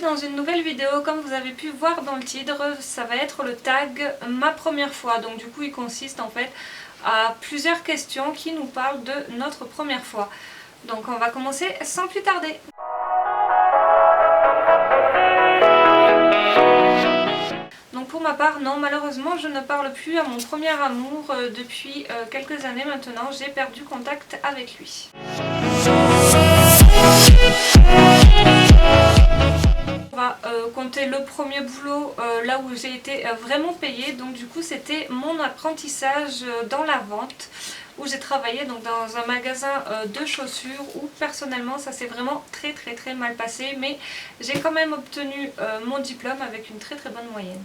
dans une nouvelle vidéo. Comme vous avez pu voir dans le titre, ça va être le tag ma première fois. Donc du coup il consiste en fait à plusieurs questions qui nous parlent de notre première fois. Donc on va commencer sans plus tarder. Donc pour ma part, non, malheureusement je ne parle plus à mon premier amour depuis quelques années maintenant. J'ai perdu contact avec lui. On va compter le premier boulot là où j'ai été vraiment payée. Donc du coup c'était mon apprentissage dans la vente, où j'ai travaillé donc dans un magasin de chaussures où personnellement ça s'est vraiment très mal passé, mais j'ai quand même obtenu mon diplôme avec une très bonne moyenne.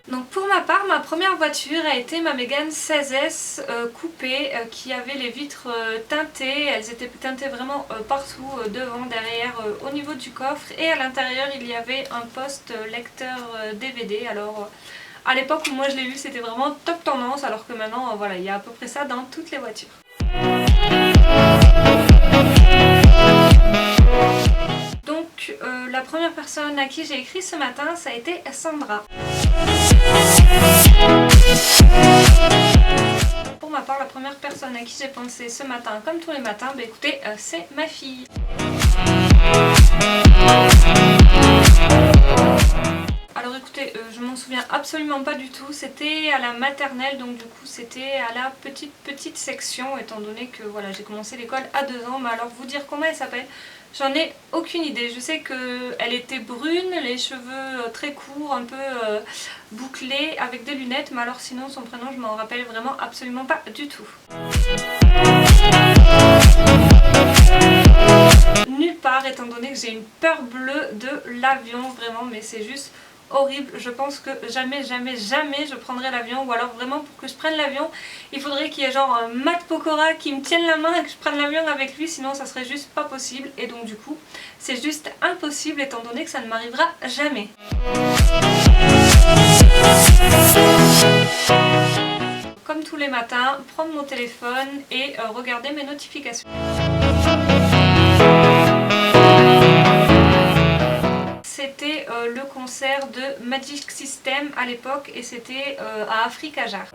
Donc pour ma part, ma première voiture a été ma Mégane 16S coupée qui avait les vitres teintées. Elles étaient teintées vraiment partout, devant, derrière, au niveau du coffre, et à l'intérieur il y avait un poste lecteur DVD. Alors à l'époque où moi je l'ai vu, c'était vraiment top tendance, alors que maintenant voilà, il y a à peu près ça dans toutes les voitures. Donc la première personne à qui j'ai écrit ce matin, ça a été Sandra. Pour ma part, la première personne à qui j'ai pensé ce matin, comme tous les matins, bah écoutez, c'est ma fille. Alors écoutez, je m'en souviens absolument pas du tout, c'était à la maternelle, donc du coup c'était à la petite section, étant donné que voilà, j'ai commencé l'école à 2 ans. Mais alors vous dire comment elle s'appelle, j'en ai aucune idée. Je sais qu'elle était brune, les cheveux très courts, un peu bouclés, avec des lunettes, mais alors sinon son prénom je m'en rappelle vraiment absolument pas du tout. Nulle part, étant donné que j'ai une peur bleue de l'avion, vraiment, mais c'est juste horrible. Je pense que jamais je prendrai l'avion, ou alors vraiment pour que je prenne l'avion il faudrait qu'il y ait genre un Matt Pokora qui me tienne la main et que je prenne l'avion avec lui, sinon ça serait juste pas possible. Et donc du coup c'est juste impossible, étant donné que ça ne m'arrivera jamais. Comme tous les matins, prendre mon téléphone et regarder mes notifications. C'était le concert de Magic System à l'époque, et c'était à Africajar.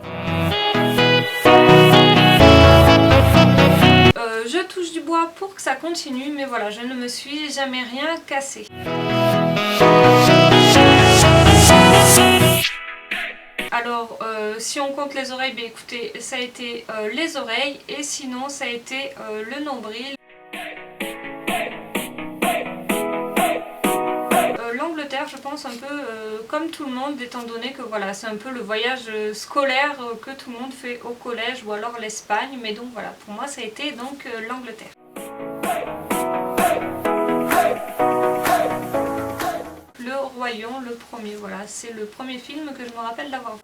Je touche du bois pour que ça continue, mais voilà, je ne me suis jamais rien cassé. Alors si on compte les oreilles, bah écoutez, ça a été les oreilles, et sinon ça a été le nombril. L'Angleterre, je pense un peu comme tout le monde, étant donné que voilà, c'est un peu le voyage scolaire que tout le monde fait au collège, ou alors l'Espagne, mais donc voilà, pour moi ça a été donc l'Angleterre. Le Roi Lion, le premier, voilà, c'est le premier film que je me rappelle d'avoir vu.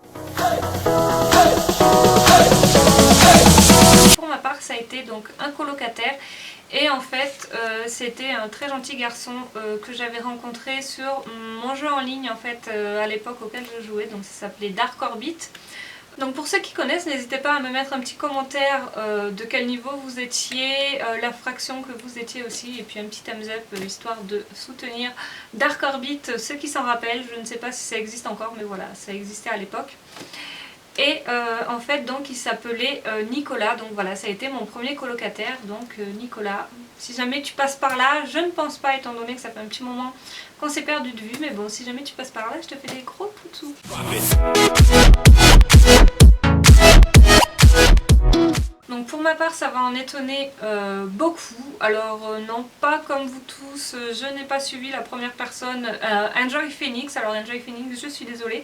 Pour ma part, ça a été donc un colocataire. Et en fait c'était un très gentil garçon que j'avais rencontré sur mon jeu en ligne en fait à l'époque auquel je jouais, donc ça s'appelait Dark Orbit. Donc pour ceux qui connaissent, n'hésitez pas à me mettre un petit commentaire de quel niveau vous étiez, la fraction que vous étiez aussi, et puis un petit thumbs up histoire de soutenir Dark Orbit, ceux qui s'en rappellent. Je ne sais pas si ça existe encore, mais voilà, ça existait à l'époque. Et en fait donc il s'appelait Nicolas, donc voilà, ça a été mon premier colocataire, donc Nicolas, si jamais tu passes par là, je ne pense pas étant donné que ça fait un petit moment qu'on s'est perdu de vue, mais bon, si jamais tu passes par là, je te fais des gros poutous. Donc pour ma part ça va en étonner beaucoup. Alors non, pas comme vous tous, je n'ai pas suivi la première personne, Enjoy Phoenix. Alors Enjoy Phoenix, je suis désolée,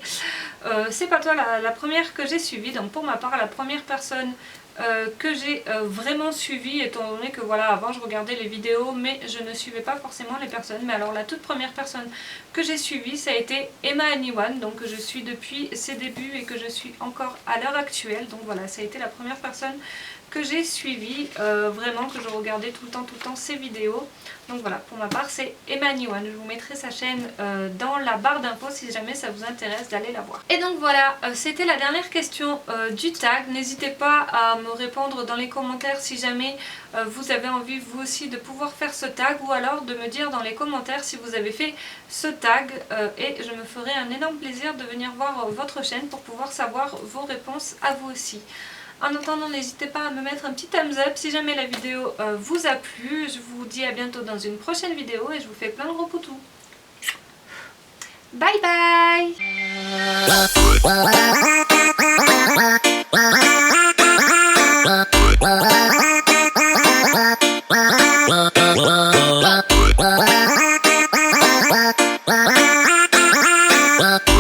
c'est pas toi la première que j'ai suivie. Donc pour ma part, la première personne que j'ai vraiment suivie, étant donné que voilà, avant je regardais les vidéos mais je ne suivais pas forcément les personnes, mais alors la toute première personne que j'ai suivie, ça a été Emma Anyone, donc que je suis depuis ses débuts et que je suis encore à l'heure actuelle. Donc voilà, ça a été la première personne que j'ai suivi, vraiment que je regardais tout le temps ses vidéos. Donc voilà, pour ma part c'est Emma Niwan. Je vous mettrai sa chaîne dans la barre d'infos si jamais ça vous intéresse d'aller la voir. Et donc voilà, c'était la dernière question du tag. N'hésitez pas à me répondre dans les commentaires si jamais vous avez envie vous aussi de pouvoir faire ce tag, ou alors de me dire dans les commentaires si vous avez fait ce tag, et je me ferai un énorme plaisir de venir voir votre chaîne pour pouvoir savoir vos réponses à vous aussi. En attendant, n'hésitez pas à me mettre un petit thumbs up si jamais la vidéo vous a plu. Je vous dis à bientôt dans une prochaine vidéo et je vous fais plein de gros poutous. Bye bye.